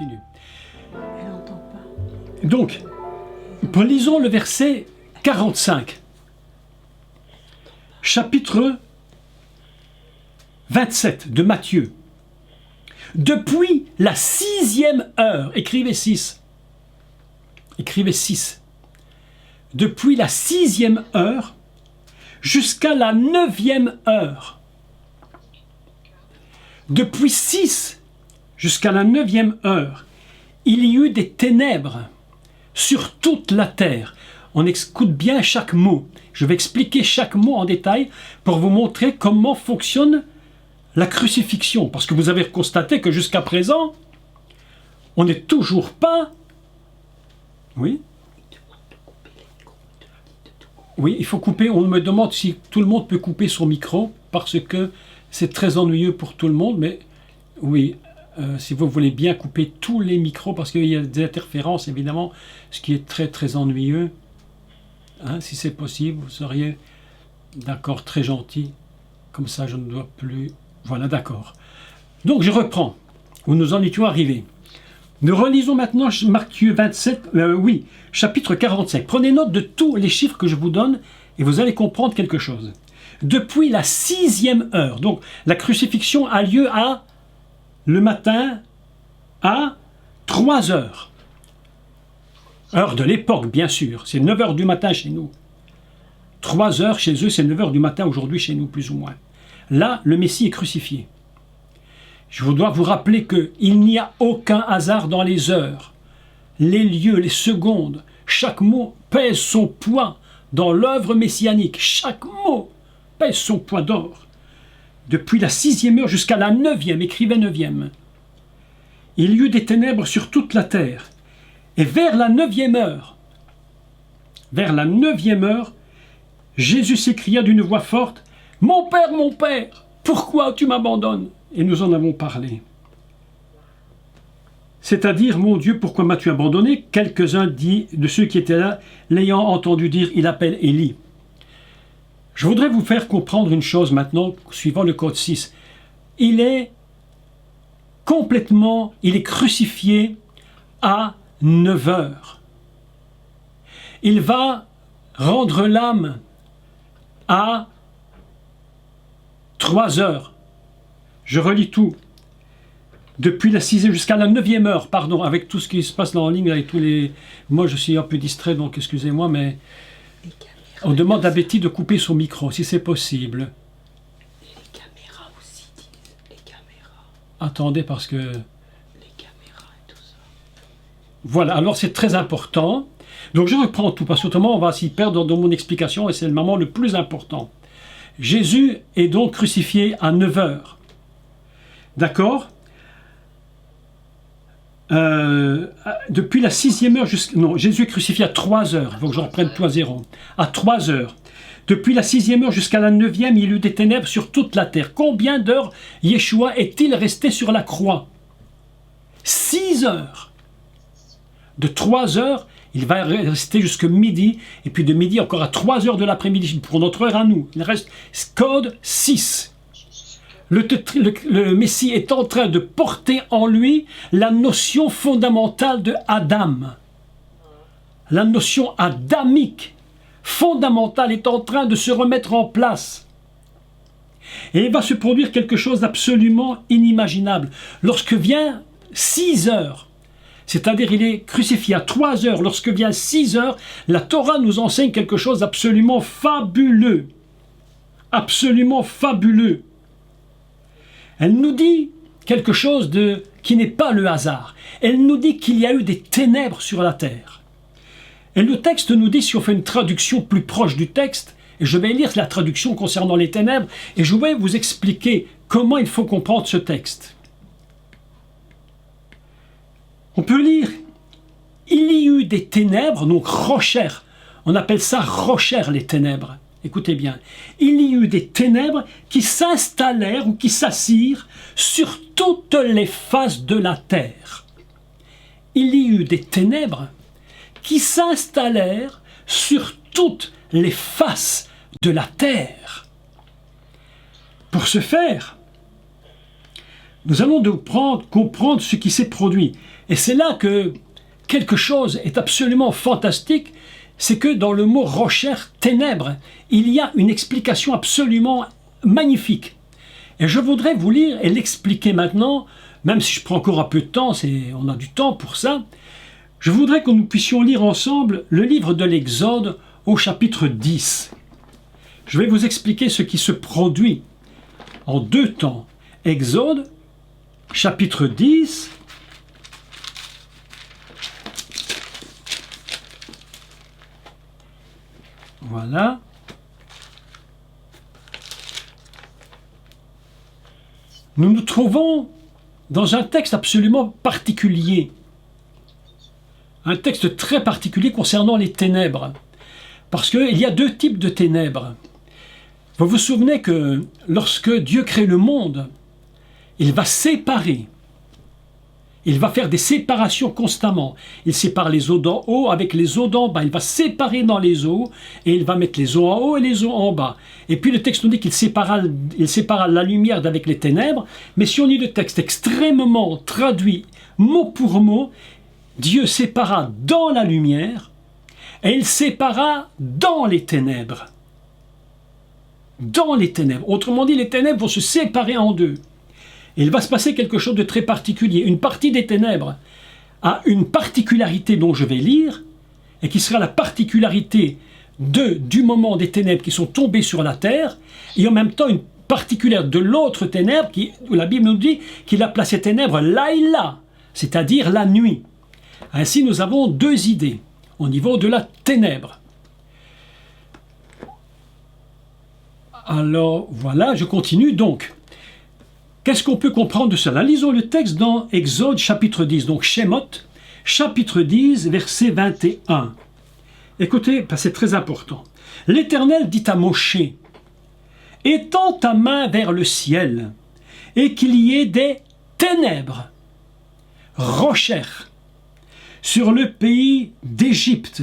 continue. Elle n'entend pas. Donc, lisons le verset 45. Chapitre 27 de Matthieu. Depuis la 6e heure, écrivez 6. Écrivez 6. Depuis la 6e heure jusqu'à la 9e heure. Depuis 6 jusqu'à la 9e heure, il y eut des ténèbres sur toute la terre. On écoute bien chaque mot. Je vais expliquer chaque mot en détail pour vous montrer comment fonctionne la crucifixion. Parce que vous avez constaté que jusqu'à présent, on n'est toujours pas... Oui ? Oui, il faut couper. On me demande si tout le monde peut couper son micro parce que c'est très ennuyeux pour tout le monde. Mais oui, si vous voulez bien couper tous les micros parce qu'il y a des interférences, évidemment, ce qui est très très ennuyeux. Hein, si c'est possible, vous seriez d'accord, très gentil. Comme ça, je ne dois plus... Voilà, d'accord. Donc, je reprends. Où nous en étions arrivés. Nous relisons maintenant Matthieu 27, chapitre 45. Prenez note de tous les chiffres que je vous donne et vous allez comprendre quelque chose. Depuis la 6e heure, donc la crucifixion a lieu le matin à 3 heures. Heure de l'époque, bien sûr. C'est 9 heures du matin chez nous. 3 heures chez eux, c'est 9 heures du matin aujourd'hui chez nous, plus ou moins. Là, le Messie est crucifié. Je dois vous rappeler qu'il n'y a aucun hasard dans les heures, les lieux, les secondes. Chaque mot pèse son poids dans l'œuvre messianique. Chaque mot pèse son poids d'or. Depuis la 6e heure jusqu'à la 9e, écrivez 9e. Il y eut des ténèbres sur toute la terre. Et vers la 9e heure, Jésus s'écria d'une voix forte, « Mon Père, pourquoi tu m'abandonnes ?» Et nous en avons parlé. C'est-à-dire, mon Dieu, pourquoi m'as-tu abandonné? Quelques-uns de ceux qui étaient là, l'ayant entendu dire, il appelle Élie. Je voudrais vous faire comprendre une chose maintenant, suivant le code 6. Il est crucifié à 9 heures. Il va rendre l'âme à 3 heures. Je relis tout. Depuis la 6e jusqu'à la 9e heure, pardon, avec tout ce qui se passe en ligne, avec tous les... Moi, je suis un peu distrait, donc excusez-moi, mais... On demande à Betty de couper son micro, si c'est possible. Et les caméras aussi, les caméras. Attendez, parce que... Les caméras et tout ça. Voilà, alors c'est très important. Donc je reprends tout, parce qu'autrement, on va s'y perdre dans mon explication, et c'est le moment le plus important. Jésus est donc crucifié à 9 heures. D'accord? Depuis la 6e heure jusqu'à... Non, Jésus est crucifié à 3 heures. Il faut que je reprenne tout à zéro. À 3 heures. Depuis la 6e heure jusqu'à la 9e, il y eut des ténèbres sur toute la terre. Combien d'heures Yeshua est-il resté sur la croix? 6 heures. De 3 heures, il va rester jusqu'à midi. Et puis de midi encore à 3 heures de l'après-midi. Pour notre heure à nous. Il reste code 6. Le Messie est en train de porter en lui la notion fondamentale de Adam. La notion adamique fondamentale est en train de se remettre en place. Et il va se produire quelque chose d'absolument inimaginable. Lorsque vient 6 heures, c'est-à-dire il est crucifié à 3 heures, lorsque vient 6 heures, la Torah nous enseigne quelque chose d'absolument fabuleux. Absolument fabuleux. Elle nous dit quelque chose qui n'est pas le hasard. Elle nous dit qu'il y a eu des ténèbres sur la terre. Et le texte nous dit, si on fait une traduction plus proche du texte, et je vais lire la traduction concernant les ténèbres, et je vais vous expliquer comment il faut comprendre ce texte. On peut lire, il y eut des ténèbres, donc rocher, on appelle ça rocher les ténèbres. Écoutez bien, il y eut des ténèbres qui s'installèrent ou qui s'assirent sur toutes les faces de la terre. Il y eut des ténèbres qui s'installèrent sur toutes les faces de la terre. Pour ce faire, nous allons comprendre ce qui s'est produit. Et c'est là que quelque chose est absolument fantastique, c'est que dans le mot rocher, ténèbres, il y a une explication absolument magnifique. Et je voudrais vous lire et l'expliquer maintenant, même si je prends encore un peu de temps, on a du temps pour ça. Je voudrais que nous puissions lire ensemble le livre de l'Exode au chapitre 10. Je vais vous expliquer ce qui se produit en 2 temps. Exode, chapitre 10. Voilà. Nous nous trouvons dans un texte absolument particulier. Un texte très particulier concernant les ténèbres. Parce qu'il y a 2 types de ténèbres. Vous vous souvenez que lorsque Dieu crée le monde, il va séparer. Il va faire des séparations constamment. Il sépare les eaux d'en haut avec les eaux d'en bas. Il va séparer dans les eaux et il va mettre les eaux en haut et les eaux en bas. Et puis le texte nous dit qu'il sépara la lumière d'avec les ténèbres. Mais si on lit le texte extrêmement traduit, mot pour mot, Dieu sépara dans la lumière et il sépara dans les ténèbres. Dans les ténèbres. Autrement dit, les ténèbres vont se séparer en 2. Et il va se passer quelque chose de très particulier. Une partie des ténèbres a une particularité dont je vais lire, et qui sera la particularité du moment des ténèbres qui sont tombées sur la terre, et en même temps une particulière de l'autre ténèbre, où la Bible nous dit qu'il a placé ténèbres Laïla, c'est-à-dire la nuit. Ainsi, nous avons 2 idées au niveau de la ténèbre. Alors, voilà, je continue donc. Qu'est-ce qu'on peut comprendre de cela? Lisons le texte dans Exode chapitre 10, donc Shemot, chapitre 10, verset 21. Écoutez, c'est très important. L'Éternel dit à Moshe, « Étends ta main vers le ciel, et qu'il y ait des ténèbres, rocher, sur le pays d'Égypte,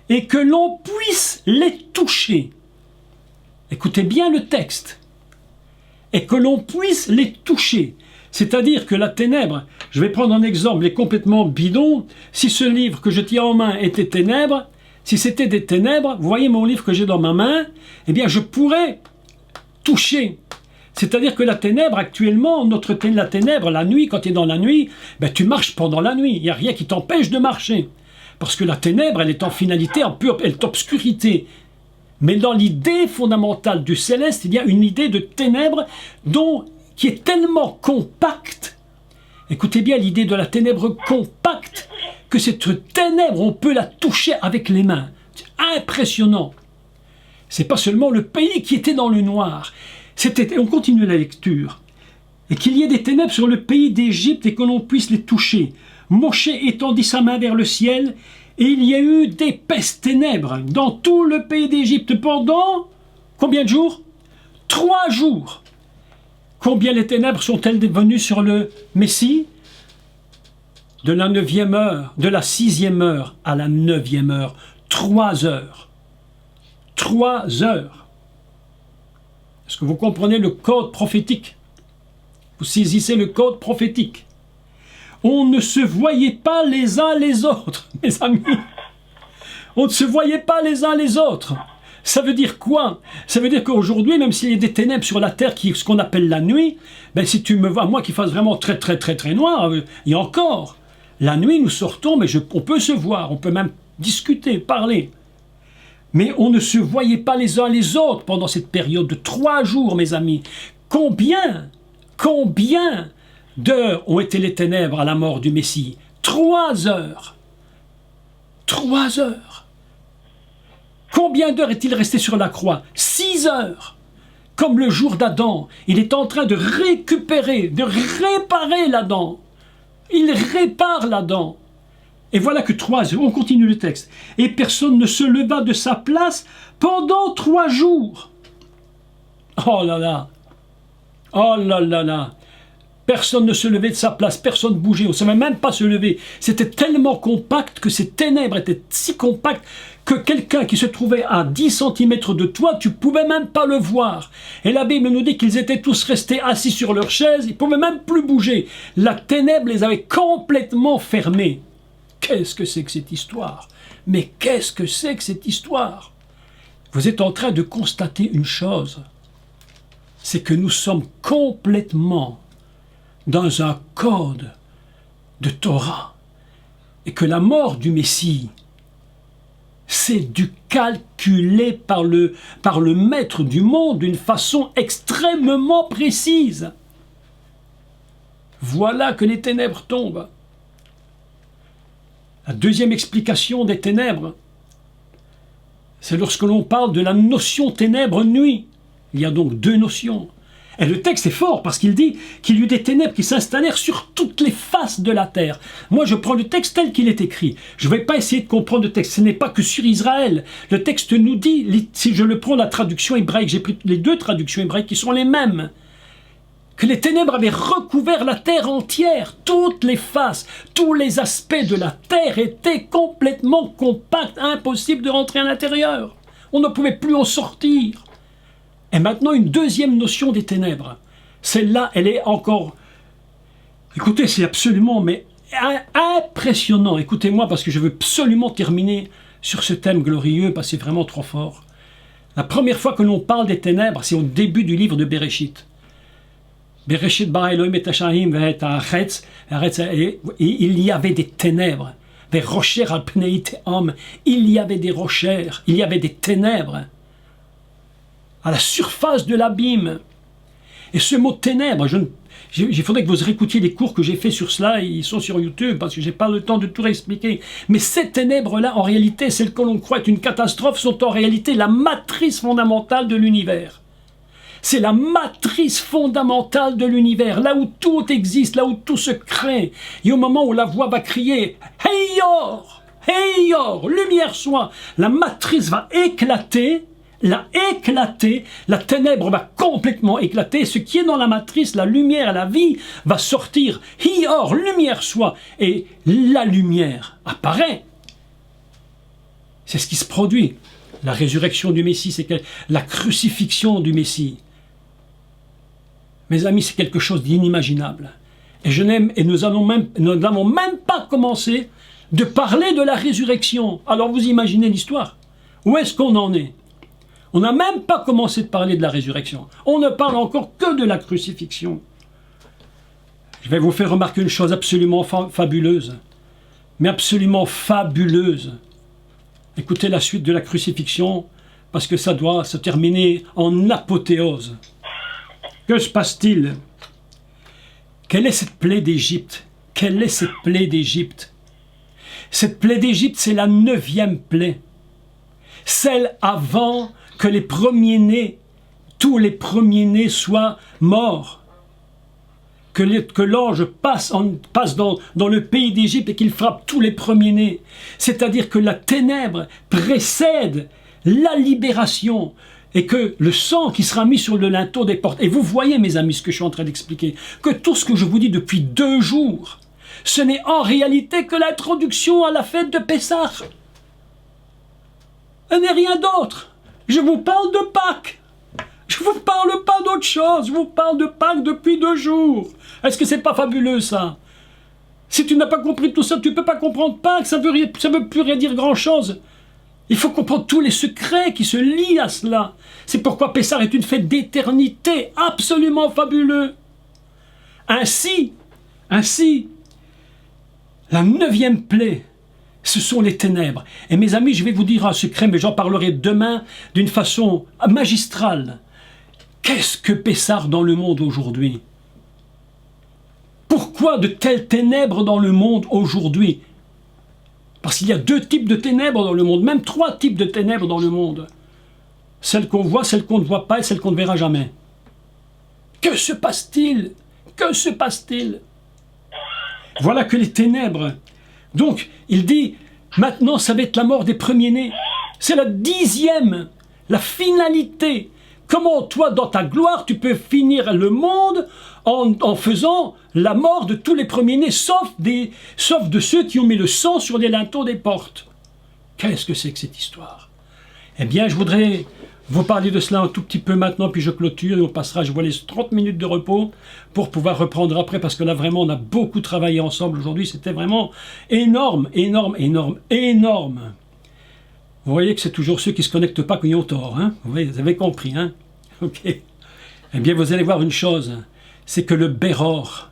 et que l'on puisse les toucher. » Écoutez bien le texte. Et que l'on puisse les toucher. C'est-à-dire que la ténèbre, je vais prendre un exemple, est complètement bidon. Si ce livre que je tiens en main était ténèbres, si c'était des ténèbres, vous voyez mon livre que j'ai dans ma main, eh bien je pourrais toucher. C'est-à-dire que la ténèbre, actuellement, la ténèbre, la nuit, quand tu es dans la nuit, ben, tu marches pendant la nuit. Il n'y a rien qui t'empêche de marcher. Parce que la ténèbre, elle est en finalité, elle est obscurité. Mais dans l'idée fondamentale du céleste, il y a une idée de ténèbres qui est tellement compacte. Écoutez bien l'idée de la ténèbre compacte, que cette ténèbre, on peut la toucher avec les mains. C'est impressionnant. C'est pas seulement le pays qui était dans le noir. On continue la lecture. Et qu'il y ait des ténèbres sur le pays d'Égypte et que l'on puisse les toucher. Moshe étendit sa main vers le ciel, et il y a eu d'épaisses ténèbres dans tout le pays d'Égypte pendant combien de jours? 3 jours. Combien les ténèbres sont-elles venues sur le Messie? De la 9e heure, de la 6e heure à la 9e heure. 3 heures. 3 heures. Est-ce que vous comprenez le code prophétique? Vous saisissez le code prophétique. On ne se voyait pas les uns les autres, mes amis. On ne se voyait pas les uns les autres. Ça veut dire quoi? Ça veut dire qu'aujourd'hui, même s'il y a des ténèbres sur la terre, ce qu'on appelle la nuit, ben si tu me vois, moi qui fasse vraiment très très très très noir, il y a encore. La nuit, nous sortons, mais on peut se voir, on peut même discuter, parler. Mais on ne se voyait pas les uns les autres pendant cette période de 3 jours, mes amis. Combien d'heures ont été les ténèbres à la mort du Messie? 3 heures. 3 heures. Combien d'heures est-il resté sur la croix? 6 heures. Comme le jour d'Adam, il est en train de récupérer, de réparer la dent. Il répare la dent. Et voilà que 3 heures, on continue le texte. Et personne ne se leva de sa place pendant 3 jours. Oh là là. Oh là là là. Personne ne se levait de sa place, personne ne bougeait, on ne savait même pas se lever. C'était tellement compact que ces ténèbres étaient si compactes que quelqu'un qui se trouvait à 10 centimètres de toi, tu ne pouvais même pas le voir. Et la Bible nous dit qu'ils étaient tous restés assis sur leurs chaises, ils ne pouvaient même plus bouger. La ténèbre les avait complètement fermés. Qu'est-ce que c'est que cette histoire? Mais qu'est-ce que c'est que cette histoire? Vous êtes en train de constater une chose, c'est que nous sommes complètement dans un code de Torah et que la mort du Messie, c'est du calculé par le maître du monde d'une façon extrêmement précise. Voilà que les ténèbres tombent. La deuxième explication des ténèbres, c'est lorsque l'on parle de la notion ténèbres-nuit. Il y a donc deux notions. Et le texte est fort parce qu'il dit qu'il y eut des ténèbres qui s'installèrent sur toutes les faces de la terre. Moi, je prends le texte tel qu'il est écrit. Je ne vais pas essayer de comprendre le texte. Ce n'est pas que sur Israël. Le texte nous dit, si je le prends la traduction hébraïque, j'ai pris les deux traductions hébraïques qui sont les mêmes, que les ténèbres avaient recouvert la terre entière. Toutes les faces, tous les aspects de la terre étaient complètement compacts, impossible de rentrer à l'intérieur. On ne pouvait plus en sortir. Et maintenant, une deuxième notion des ténèbres. Celle-là, elle est encore... Écoutez, c'est absolument mais impressionnant. Écoutez-moi, parce que je veux absolument terminer sur ce thème glorieux, parce que c'est vraiment trop fort. La première fois que l'on parle des ténèbres, c'est au début du livre de Bereshit. Bereshit bara Elohim et Hashayim ve'et haaretz, et il y avait des ténèbres. Des rochers al pnei te'am. Il y avait des rochers, il y avait des ténèbres à la surface de l'abîme. Et ce mot ténèbres, il faudrait que vous réécoutiez les cours que j'ai fait sur cela, ils sont sur YouTube, parce que je n'ai pas le temps de tout réexpliquer. Mais ces ténèbres-là, en réalité, celles que l'on croit être une catastrophe, sont en réalité la matrice fondamentale de l'univers. C'est la matrice fondamentale de l'univers, là où tout existe, là où tout se crée. Et au moment où la voix va crier « Hey Yor! Hey Yor! Lumière soit !» la matrice va éclater, la ténèbre va complètement éclater, ce qui est dans la matrice, la lumière et la vie, va sortir, Hior, lumière soit, et la lumière apparaît. C'est ce qui se produit. La résurrection du Messie, c'est la crucifixion du Messie. Mes amis, c'est quelque chose d'inimaginable. Et nous n'avons même pas commencé de parler de la résurrection. Alors vous imaginez l'histoire. Où est-ce qu'on en est? On n'a même pas commencé de parler de la résurrection. On ne parle encore que de la crucifixion. Je vais vous faire remarquer une chose absolument fabuleuse. Mais absolument fabuleuse. Écoutez la suite de la crucifixion, parce que ça doit se terminer en apothéose. Que se passe-t-il? Quelle est cette plaie d'Égypte? Quelle est cette plaie d'Égypte? Cette plaie d'Égypte, c'est la 9e plaie. Celle avant que les premiers-nés, tous les premiers-nés soient morts. Que l'ange passe dans le pays d'Égypte et qu'il frappe tous les premiers-nés. C'est-à-dire que la ténèbre précède la libération et que le sang qui sera mis sur le linteau des portes. Et vous voyez, mes amis, ce que je suis en train d'expliquer, que tout ce que je vous dis depuis 2 jours, ce n'est en réalité que l'introduction à la fête de Pessah. Ce n'est rien d'autre. Je vous parle de Pâques. Je ne vous parle pas d'autre chose. Je vous parle de Pâques depuis 2 jours. Est-ce que c'est pas fabuleux, ça? Si tu n'as pas compris tout ça, tu ne peux pas comprendre Pâques. Ça veut plus rien dire grand-chose. Il faut comprendre tous les secrets qui se lient à cela. C'est pourquoi Pessah est une fête d'éternité absolument fabuleux. Ainsi, la 9e plaie, ce sont les ténèbres. Et mes amis, je vais vous dire un secret, mais j'en parlerai demain d'une façon magistrale. Qu'est-ce que Pessah dans le monde aujourd'hui? Pourquoi de telles ténèbres dans le monde aujourd'hui? Parce qu'il y a 2 types de ténèbres dans le monde, même 3 types de ténèbres dans le monde. Celles qu'on voit, celles qu'on ne voit pas et celles qu'on ne verra jamais. Que se passe-t-il? Que se passe-t-il? Voilà que les ténèbres. Donc, il dit, maintenant, ça va être la mort des premiers-nés. C'est la 10e, la finalité. Comment, toi, dans ta gloire, tu peux finir le monde en faisant la mort de tous les premiers-nés, sauf de ceux qui ont mis le sang sur les linteaux des portes? qu'est-ce que c'est que cette histoire? Eh bien, je voudrais vous parler de cela un tout petit peu maintenant, puis je clôture et on passera, je vois, les 30 minutes de repos pour pouvoir reprendre après, parce que là, vraiment, on a beaucoup travaillé ensemble aujourd'hui. C'était vraiment énorme, énorme, énorme, énorme. Vous voyez que c'est toujours ceux qui ne se connectent pas qui ont tort, hein? Vous avez compris, hein? Ok. Eh bien, vous allez voir une chose, c'est que le Béror,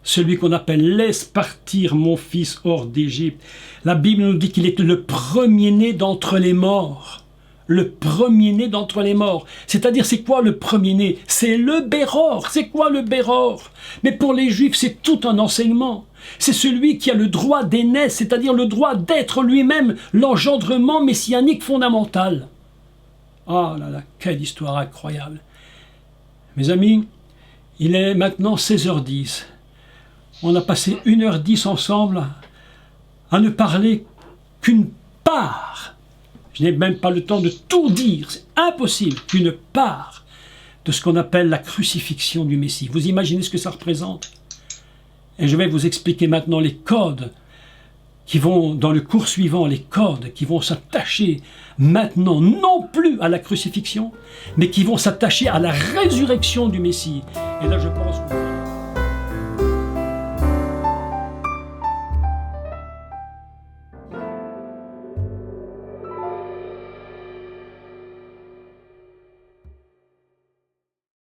celui qu'on appelle « laisse partir mon fils hors d'Égypte », la Bible nous dit qu'il est le premier-né d'entre les morts. Le premier-né d'entre les morts. C'est-à-dire, c'est quoi le premier-né? C'est le Béror. C'est quoi le Béror? Mais pour les Juifs, c'est tout un enseignement. C'est celui qui a le droit d'aînesse, c'est-à-dire le droit d'être lui-même l'engendrement messianique fondamental. Ah là là, quelle histoire incroyable. Mes amis, il est maintenant 16h10. On a passé 1h10 ensemble à ne parler qu'une part. Je n'ai même pas le temps de tout dire. C'est impossible qu'une part de ce qu'on appelle la crucifixion du Messie. Vous imaginez ce que ça représente? Et je vais vous expliquer maintenant les codes qui vont, dans le cours suivant, les codes qui vont s'attacher maintenant, non plus à la crucifixion, mais qui vont s'attacher à la résurrection du Messie. Et là, je pense que